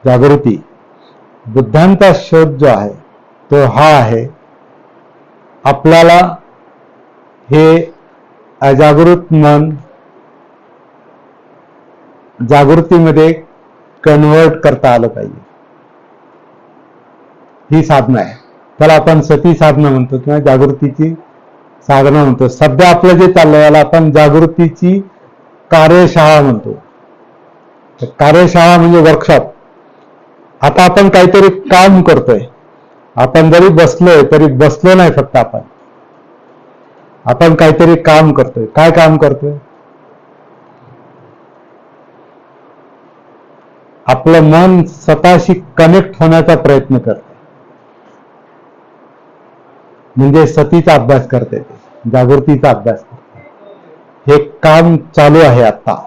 जागृती, बुद्धांचा शोध जो आहे तो हा आहे, आपल्याला हे अजागृत मन जागृतीमध्ये कन्वर्ट करता आलं पाहिजे. ही साधना आहे, त्याला आपण सती साधना म्हणतो किंवा जागृतीची साधना म्हणतो. सध्या आपलं जे चाललंय याला आपण जागृतीची कार्यशाळा म्हणतो. कार्यशाळा म्हणजे वर्कशॉप. आता आपण काहीतरी काम करतोय, आपण जरी बसलोय तरी बसलो नाही फक्त, आपण काहीतरी काम करतोय. काय काम करतोय? आपलं मन स्वतःशी कनेक्ट होण्याचा प्रयत्न करते, म्हणजे सतीचा अभ्यास करते, जागृतीचा अभ्यास करते. हे काम चालू आहे आता.